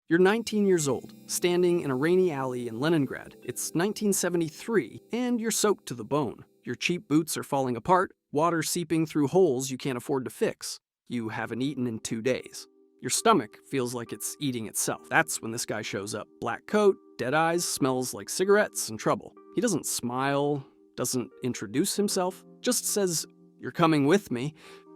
You're 19 years old, standing in a rainy alley in Leningrad. It's 1973, and you're soaked to the bone. Your cheap boots are falling apart, water seeping through holes you can't afford to fix. You haven't eaten in 2 days. Your stomach feels like it's eating itself. That's when this guy shows up. Black coat, dead eyes, smells like cigarettes and trouble. He doesn't smile, doesn't introduce himself, just says, "You're coming with me."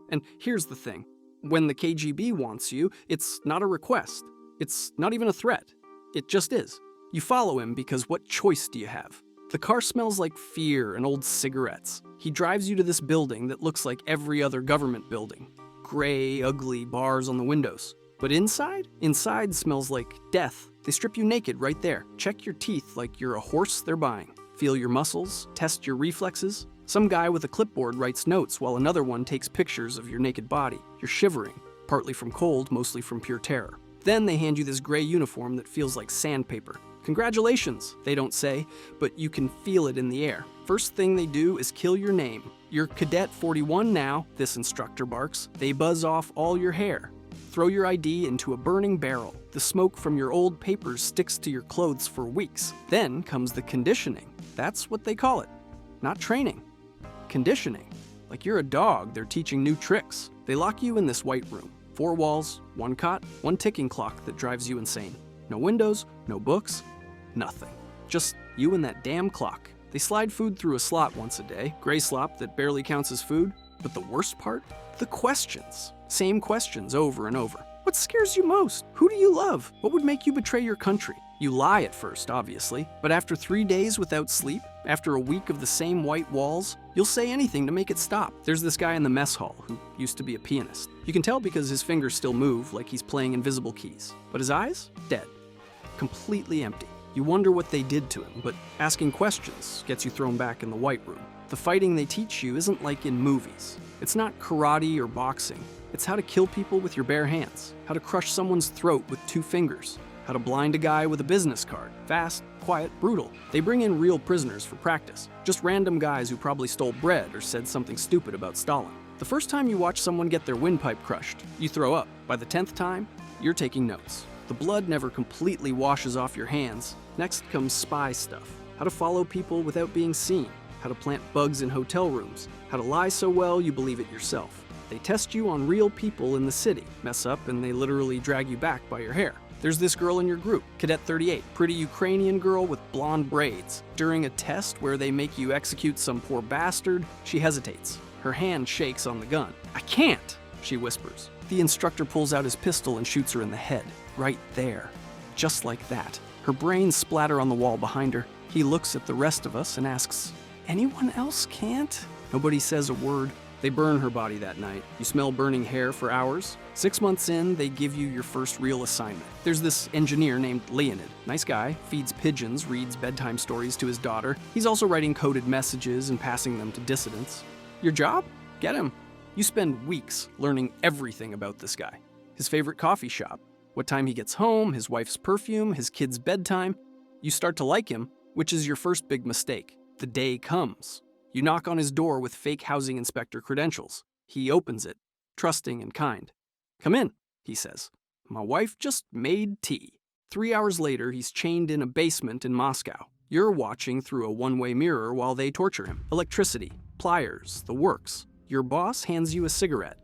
And here's the thing. When the KGB wants you, it's not a request. It's not even a threat. It just is. You follow him because what choice do you have? The car smells like fear and old cigarettes. He drives you to this building that looks like every other government building. Gray, ugly bars on the windows. But inside? Inside smells like death. They strip you naked right there. Check your teeth like you're a horse they're buying. Feel your muscles, test your reflexes. Some guy with a clipboard writes notes while another one takes pictures of your naked body. You're shivering, partly from cold, mostly from pure terror. Then they hand you this gray uniform that feels like sandpaper. Congratulations, they don't say, but you can feel it in the air. First thing they do is kill your name. You're Cadet 41 now, this instructor barks. They buzz off all your hair. Throw your ID into a burning barrel. The smoke from your old papers sticks to your clothes for weeks. Then comes the conditioning. That's what they call it. Not training. Conditioning. Like you're a dog, they're teaching new tricks. They lock you in this white room. 4 walls, 1 cot, 1 ticking clock that drives you insane. No windows, no books, nothing. Just you and that damn clock. They slide food through a slot once a day, gray slop that barely counts as food. But the worst part? The questions. Same questions over and over. What scares you most? Who do you love? What would make you betray your country? You lie at first, obviously, but after 3 days without sleep, after a week of the same white walls, you'll say anything to make it stop. There's this guy in the mess hall who used to be a pianist. You can tell because his fingers still move like he's playing invisible keys. But his eyes? Dead. Completely empty. You wonder what they did to him, but asking questions gets you thrown back in the white room. The fighting they teach you isn't like in movies. It's not karate or boxing. It's how to kill people with your bare hands, how to crush someone's throat with 2 fingers, how to blind a guy with a business card. Fast, quiet, brutal. They bring in real prisoners for practice, just random guys who probably stole bread or said something stupid about Stalin. The first time you watch someone get their windpipe crushed, you throw up. By the 10th time, you're taking notes. The blood never completely washes off your hands. Next comes spy stuff. How to follow people without being seen. How to plant bugs in hotel rooms. How to lie so well you believe it yourself. They test you on real people in the city. Mess up and they literally drag you back by your hair. There's this girl in your group, Cadet 38, pretty Ukrainian girl with blonde braids. During a test where they make you execute some poor bastard, she hesitates. Her hand shakes on the gun. "I can't," she whispers. The instructor pulls out his pistol and shoots her in the head. Right there. Just like that. Her brains splatter on the wall behind her. He looks at the rest of us and asks, "Anyone else can't?" Nobody says a word. They burn her body that night. You smell burning hair for hours. 6 months in, they give you your first real assignment. There's this engineer named Leonid. Nice guy, feeds pigeons, reads bedtime stories to his daughter. He's also writing coded messages and passing them to dissidents. Your job? Get him. You spend weeks learning everything about this guy. His favorite coffee shop, what time he gets home, his wife's perfume, his kids' bedtime. You start to like him, which is your first big mistake. The day comes. You knock on his door with fake housing inspector credentials. He opens it, trusting and kind. "Come in," he says. "My wife just made tea." 3 hours later, he's chained in a basement in Moscow. You're watching through a one-way mirror while they torture him. Electricity, pliers, the works. Your boss hands you a cigarette.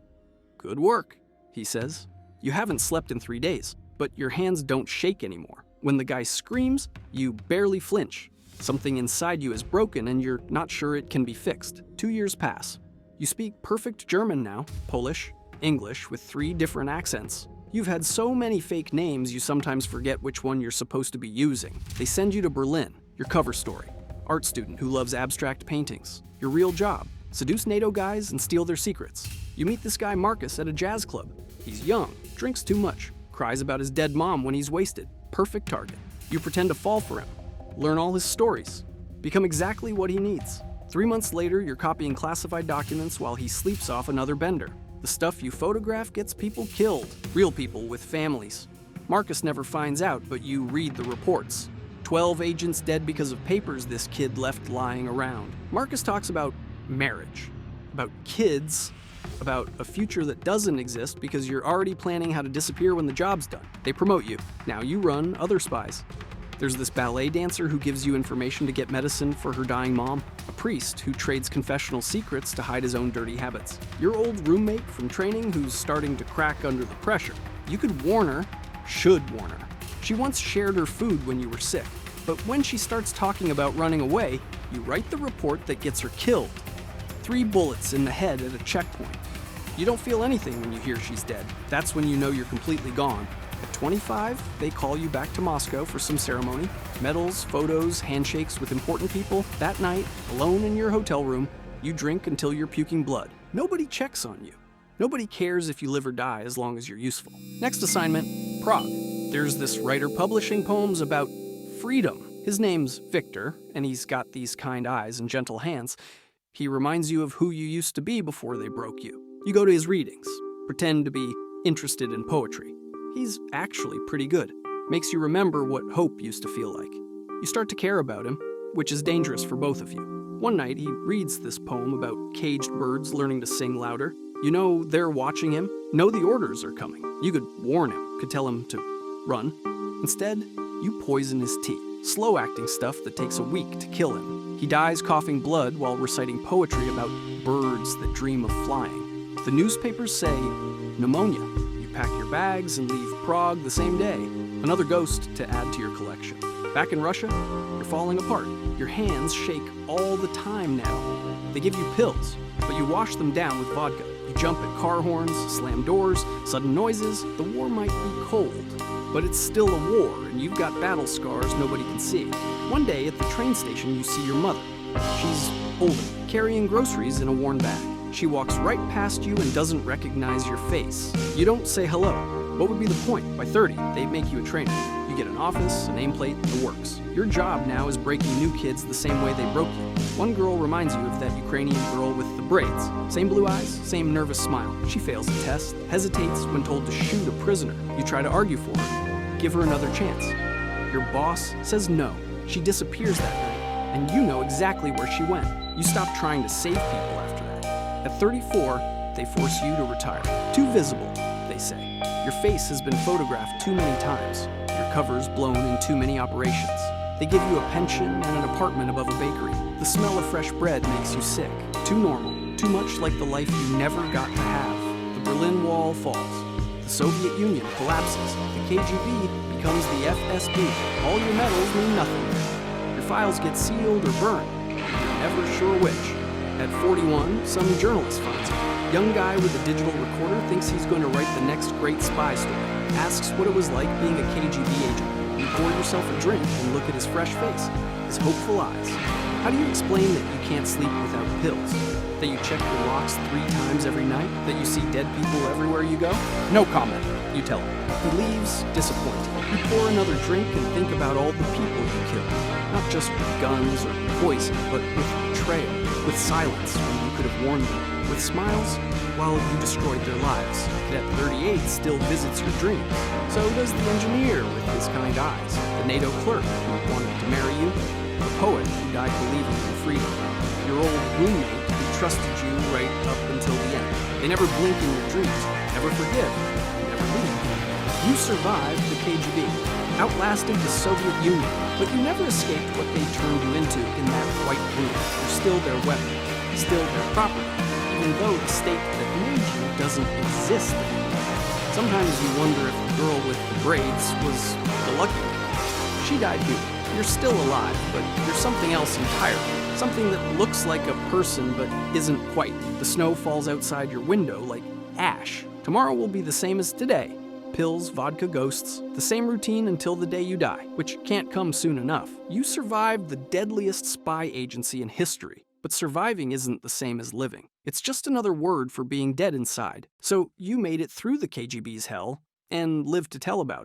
"Good work," he says. You haven't slept in 3 days, but your hands don't shake anymore. When the guy screams, you barely flinch. Something inside you is broken and you're not sure it can be fixed. 2 years pass. You speak perfect German now, Polish, English with 3 different accents. You've had so many fake names you sometimes forget which one you're supposed to be using. They send you to Berlin, your cover story. Art student who loves abstract paintings. Your real job, seduce NATO guys and steal their secrets. You meet this guy Marcus at a jazz club. He's young, drinks too much, cries about his dead mom when he's wasted. Perfect target. You pretend to fall for him. Learn all his stories. Become exactly what he needs. 3 months later, you're copying classified documents while he sleeps off another bender. The stuff you photograph gets people killed. Real people with families. Marcus never finds out, but you read the reports. 12 agents dead because of papers this kid left lying around. Marcus talks about marriage, about kids, about a future that doesn't exist because you're already planning how to disappear when the job's done. They promote you. Now you run other spies. There's this ballet dancer who gives you information to get medicine for her dying mom. A priest who trades confessional secrets to hide his own dirty habits. Your old roommate from training who's starting to crack under the pressure. You could warn her, should warn her. She once shared her food when you were sick. But when she starts talking about running away, you write the report that gets her killed. 3 bullets in the head at a checkpoint. You don't feel anything when you hear she's dead. That's when you know you're completely gone. At 25, they call you back to Moscow for some ceremony. Medals, photos, handshakes with important people. That night, alone in your hotel room, you drink until you're puking blood. Nobody checks on you. Nobody cares if you live or die as long as you're useful. Next assignment, Prague. There's this writer publishing poems about freedom. His name's Victor, and he's got these kind eyes and gentle hands. He reminds you of who you used to be before they broke you. You go to his readings, pretend to be interested in poetry. He's actually pretty good. Makes you remember what hope used to feel like. You start to care about him, which is dangerous for both of you. One night, he reads this poem about caged birds learning to sing louder. You know they're watching him, know the orders are coming. You could warn him, could tell him to run. Instead, you poison his tea. Slow-acting stuff that takes a week to kill him. He dies coughing blood while reciting poetry about birds that dream of flying. The newspapers say, pneumonia. You pack your bags and leave Prague the same day. Another ghost to add to your collection. Back in Russia, you're falling apart. Your hands shake all the time now. They give you pills, but you wash them down with vodka. You jump at car horns, slam doors, sudden noises. The war might be cold, but it's still a war, and you've got battle scars nobody can see. One day at the train station, you see your mother. She's older, carrying groceries in a worn bag. She walks right past you and doesn't recognize your face. You don't say hello. What would be the point? By 30, they'd make you a trainer. You get an office, a nameplate, the works. Your job now is breaking new kids the same way they broke you. One girl reminds you of that Ukrainian girl with the braids. Same blue eyes, same nervous smile. She fails a test, hesitates when told to shoot a prisoner. You try to argue for her. Give her another chance. Your boss says no. She disappears that night, and you know exactly where she went. You stop trying to save people after that. At 34, they force you to retire. Too visible, they say. Your face has been photographed too many times. Your cover's blown in too many operations. They give you a pension and an apartment above a bakery. The smell of fresh bread makes you sick. Too normal, too much like the life you never got to have. The Berlin Wall falls. The Soviet Union collapses. The KGB becomes the FSB. All your medals mean nothing. Your files get sealed or burned. You're never sure which. At 41, some journalist finds you. Young guy with a digital recorder thinks he's going to write the next great spy story. Asks what it was like being a KGB agent. You pour yourself a drink and look at his fresh face, his hopeful eyes. How do you explain that you can't sleep without pills? That you check your locks 3 times every night? That you see dead people everywhere you go? No comment, you tell him. He leaves, disappointed. You pour another drink and think about all the people you killed. Not just with guns or poison, but with betrayal, with silence when you could have warned them, with smiles while you destroyed their lives. Cadet 38 still visits your dreams. So does the engineer with his kind eyes, the NATO clerk who wanted to marry you, the poet who died believing in freedom, your old roommate who trusted you right up until the end. They never blink in your dreams, never forgive, never leave. You survived the KGB, outlasted the Soviet Union, but you never escaped what they turned you into in that white room. You're still their weapon, still their property, even though the state that made you doesn't exist anymore. Sometimes you wonder if the girl with the braids was the lucky one. She died too. You're still alive, but you're something else entirely. Something that looks like a person but isn't quite. The snow falls outside your window like ash. Tomorrow will be the same as today. Pills, vodka, ghosts, the same routine until the day you die, which can't come soon enough. You survived the deadliest spy agency in history, but surviving isn't the same as living. It's just another word for being dead inside. So you made it through the KGB's hell and lived to tell about it.